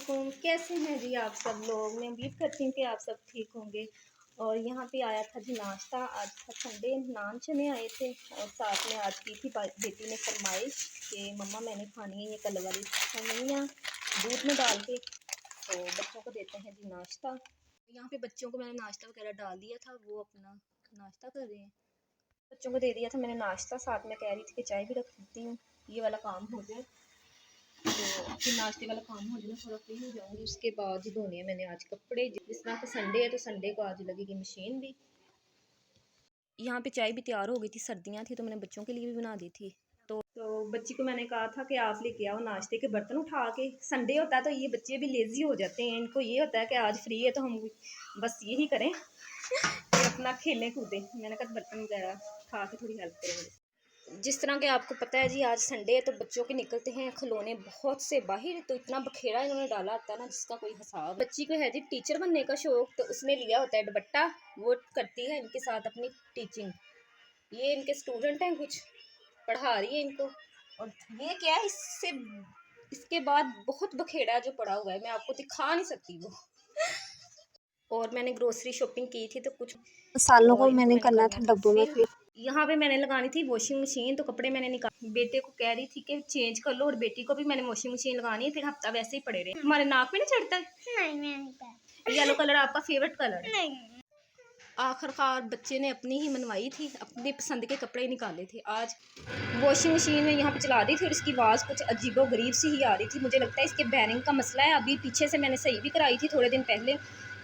वालेकुम। कैसे हैं जी आप सब लोग? मैं उम्मीद करती हूँ कि आप सब ठीक होंगे। और यहाँ पे आया था जी नाश्ता। आज था संडे, नान चने आए थे और साथ में आज की थी बेटी ने फरमाइश कि मम्मा मैंने खानी है ये कल वाली सेवइयाँ दूध में डाल के। तो बच्चों को देते हैं जी नाश्ता। यहाँ पे बच्चों को मैंने नाश्ता वगैरह डाल दिया था, वो अपना नाश्ता कर रहे हैं। बच्चों को दे दिया था मैंने नाश्ता, साथ में कह रही थी कि चाय भी रख देती हूँ, ये वाला काम हो जाए तो फिर नाश्ते वाला काम हो जाए, थोड़ा फ्री हो जाऊँगी। उसके बाद ही धोने हैं मैंने आज कपड़े। जिस तरह का संडे है तो संडे को आज लगेगी मशीन भी। यहाँ पे चाय भी तैयार हो गई थी, सर्दियाँ थी तो मैंने बच्चों के लिए भी बना दी थी। तो बच्ची को मैंने कहा था कि आप लेके आओ नाश्ते के बर्तन उठा के। संडे होता है तो ये बच्चे भी लेज़ी हो जाते हैं, इनको ये होता है कि आज फ्री है तो हम बस यही करें कि अपना खेलें कूदें। मैंने कहा बर्तन वगैरह उठा के थोड़ी हेल्प करेंगे। जिस तरह के आपको पता है जी आज संडे है तो बच्चों के निकलते हैं खिलौने बहुत से बाहर, तो इतना बखेड़ा इन्होंने डाला होता है ना जिसका कोई हिसाब। बच्ची को है जी टीचर बनने का शौक, तो उसने लिया होता है दुपट्टा, वो करती है इनके साथ अपनी टीचिंग। ये इनके स्टूडेंट हैं, कुछ पढ़ा रही है इनको। और ये क्या है, इसके बाद बहुत बखेड़ा जो पड़ा हुआ है, मैं आपको दिखा नहीं सकती वो। और मैंने ग्रोसरी शॉपिंग की थी तो कुछ मसालों को और इनको मैंने मैंने करना करना था था डब्बों में फिल। फिट। यहाँ पे मैंने लगानी थी वॉशिंग मशीन, तो कपड़े मैंने निकाल बेटे को कह रही थी कि चेंज कर लो, और बेटी को भी मैंने वॉशिंग मशीन लगानी है, फिर हफ्ता वैसे ही पड़े रहे। तुम्हारे नाक में नहीं चढ़ता है? नहीं। येलो कलर आपका फेवरेट कलर है? नहीं। आखिरकार बच्चे ने अपनी ही मनवाई थी, अपनी पसंद के कपड़े निकाले थे। आज वॉशिंग मशीन में यहाँ पे चला दी थी और इसकी आवाज़ कुछ अजीबो गरीब सी ही आ रही थी। मुझे लगता है इसके बैरिंग का मसला है। अभी पीछे से मैंने सही भी कराई थी थोड़े दिन पहले।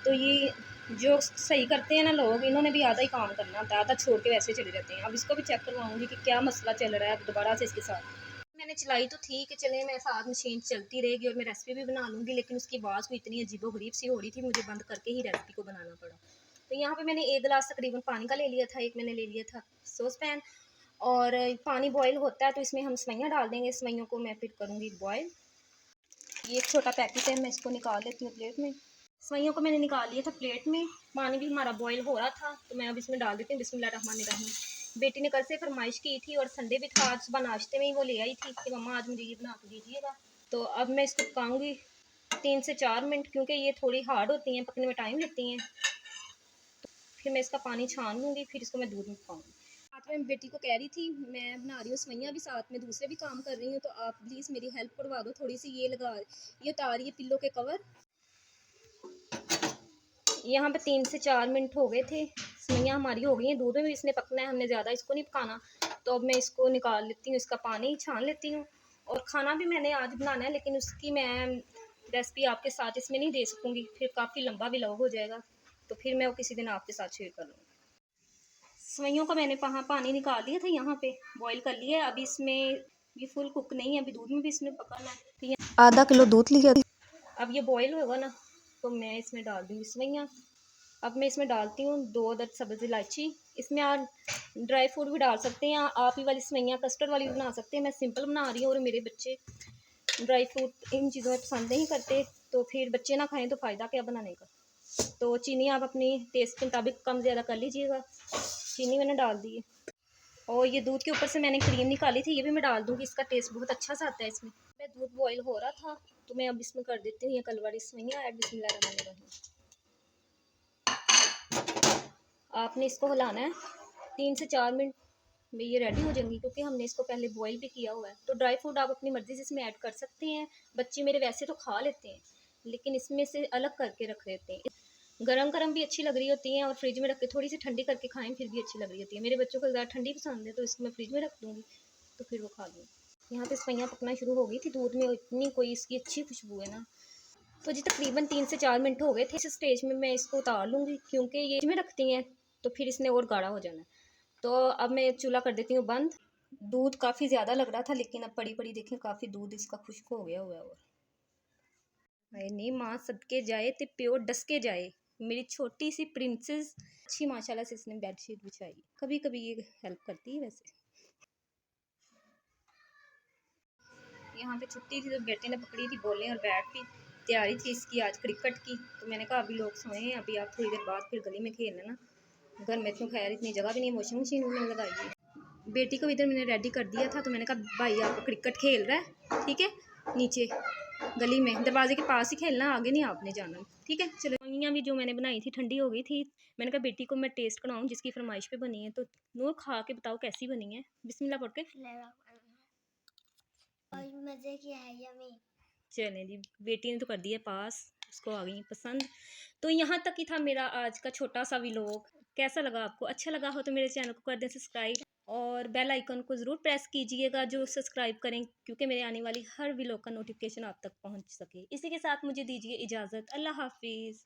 तो ये जो सही करते हैं ना लोग, इन्होंने भी आधा ही काम करना होता है, आधा छोड़ के वैसे चले जाते हैं। अब इसको भी चेक करवाऊंगी कि क्या मसला चल रहा है अब दोबारा से इसके साथ। मैंने चलाई तो थी कि चले मैं साथ मशीन चलती रहेगी और मैं रेसिपी भी बना लूँगी, लेकिन उसकी आवाज़ को इतनी अजीबो गरीब सी हो रही थी, मुझे बंद करके ही रेसिपी को बनाना पड़ा। तो यहाँ पे मैंने 1 गिलास तकरीबन पानी का ले लिया था, एक मैंने ले लिया था सॉस पैन। और पानी बॉयल होता है तो इसमें हम सेवइयाँ डाल देंगे। सेवइयों को मैं फिर करूँगी बॉयल। ये एक छोटा पैकेट है, मैं इसको निकाल लेती हूँ प्लेट में। सेवइयों को मैंने निकाल लिया था प्लेट में। पानी भी हमारा बॉयल हो रहा था तो मैं अब इसमें डाल देती हूँ। बिस्मिल्लाहिर्रहमानिर्रहीम। बेटी ने कल से फरमाइश की थी और संडे भी था, आज सुबह नाश्ते में ही वो ले आई थी कि मम्मा आज मुझे ये बना के दीजिएगा। तो अब मैं इसको पकाऊँगी 3 से 4 मिनट, क्योंकि ये थोड़ी हार्ड होती हैं, पकने में टाइम लगती हैं। फिर मैं इसका पानी छान लूँगी, फिर इसको मैं दूध में पकाऊँगी। साथ में बेटी को कह रही थी मैं बना रही हूँ सेवइयाँ, भी साथ में दूसरे भी काम कर रही हूँ, तो आप प्लीज़ मेरी हेल्प करवा दो थोड़ी सी। ये उतार ये पिल्लो के कवर। यहाँ पे 3 से 4 मिनट हो गए थे, सेवइयाँ हमारी हो गई हैं। दूध में भी इसने पकना है, हमने ज़्यादा इसको नहीं पकाना। तो अब मैं इसको निकाल लेती हूँ, इसका पानी छान लेती हूँ। और खाना भी मैंने आज बनाना है, लेकिन उसकी मैं रेसिपी आपके साथ इसमें नहीं दे सकूँगी, फिर काफ़ी लंबा व्लॉग हो जाएगा। तो फिर मैं वो किसी दिन आपके साथ शेयर कर लूँगी। सेवइयों का मैंने पानी निकाल लिया था, यहाँ पे बॉईल कर लिया है। अभी इसमें ये फुल कुक नहीं है, अभी दूध में भी इसमें पकाना है। आधा किलो दूध लिया। अब ये बॉईल होगा ना तो मैं इसमें डाल दूँगी सेवइयाँ। अब मैं इसमें डालती हूँ 2 अदद सब्ज़ इलायची। इसमें आप ड्राई फ्रूट भी डाल सकते हैं, आप ये वाली सेवइयाँ कस्टर्ड वाली भी बना सकते हैं। मैं सिंपल बना रही हूँ और मेरे बच्चे ड्राई फ्रूट इन चीज़ों में पसंद नहीं करते, तो फिर बच्चे ना खाएँ तो फ़ायदा क्या बनाने का। तो चीनी आप अपनी टेस्ट के मुताबिक कम ज़्यादा कर लीजिएगा। चीनी मैंने डाल दी है। और ये दूध के ऊपर से मैंने क्रीम निकाली थी, ये भी मैं डाल दूँगी, इसका टेस्ट बहुत अच्छा सा आता है इसमें। मैं दूध बॉईल हो रहा था तो मैं अब इसमें कर देती हूँ ये कल वाली सेवइयाँ ऐड। बिस्मिल्लाहिर्रहमानिर्रहीम। आपने इसको हिलाना है 3 से 4 मिनट में ये रेडी हो जाएंगी, क्योंकि हमने इसको पहले बॉईल भी किया हुआ है। तो ड्राई फ्रूट आप अपनी मर्ज़ी से इसमें ऐड कर सकते हैं। बच्चे मेरे वैसे तो खा लेते हैं, लेकिन इसमें से अलग करके रख लेते हैं। गरम गरम भी अच्छी लग रही होती हैं और फ्रिज में रख के थोड़ी सी ठंडी करके खाएं फिर भी अच्छी लग रही होती है। मेरे बच्चों को ज़्यादा ठंडी पसंद है तो इसको मैं फ्रिज में रख दूँगी, तो फिर वो खा लूँगी। यहाँ पे सेवइयाँ पकना शुरू हो गई थी दूध में, इतनी कोई इसकी अच्छी खुशबू है ना। तो जी तकरीबन 3 से 4 मिनट हो गए थे। इस स्टेज में मैं इसको उतार लूँगी, क्योंकि ये में रखती हैं तो फिर इसने और गाढ़ा हो जाना है। तो अब मैं चूल्हा कर देती हूँ बंद। दूध काफ़ी ज़्यादा लग रहा था, लेकिन अब पड़ी पड़ी देखें काफ़ी दूध इसका खुश्क हो गया हुआ है। और हाय नहीं, माँ सदके जाए ते प्यो डस के जाए। मेरी छोटी सी प्रिंसेस अच्छी माशाल्लाह से इसने बेडशीट बिछाई। कभी कभी ये हेल्प करती है वैसे। यहाँ पे छुट्टी थी तो बेटे ने पकड़ी थी बोलें और बैट भी। तैयारी थी इसकी आज क्रिकेट की, तो मैंने कहा अभी लोग सोए हैं, अभी आप थोड़ी देर बाद फिर गली में खेल लेना। घर में क्यों, खैर इतनी जगह भी नहीं, वॉशिंग मशीन भी मैंने लगाई है। बेटी को इधर मैंने रेडी कर दिया था, तो मैंने कहा भाई आपको क्रिकेट खेल रहा है, ठीक है नीचे। गली में दरवाजे के पास ही खेलना, आगे नहीं आपने जाना, ठीक है। चलो सेवइयाँ भी जो मैंने बनाई थी ठंडी हो गई थी। मैंने कहा बेटी को मैं टेस्ट कराऊँ, जिसकी फरमाइश पे बनी है। तो नूर खा के बताओ कैसी बनी है, बिस्मिल्लाह पढ़ के। और मजे की है यम्मी। चलें जी, बेटी ने तो कर दिया पास, उसको आ गई पसंद। तो यहाँ तक ही था मेरा आज का छोटा सा व्लॉग। कैसा लगा आपको? अच्छा लगा हो तो मेरे चैनल को कर दें सब्सक्राइब और बेल आइकन को ज़रूर प्रेस कीजिएगा जो सब्सक्राइब करें, क्योंकि मेरे आने वाली हर व्लॉग का नोटिफिकेशन आप तक पहुँच सके। इसी के साथ मुझे दीजिए इजाज़त। अल्लाह हाफिज़।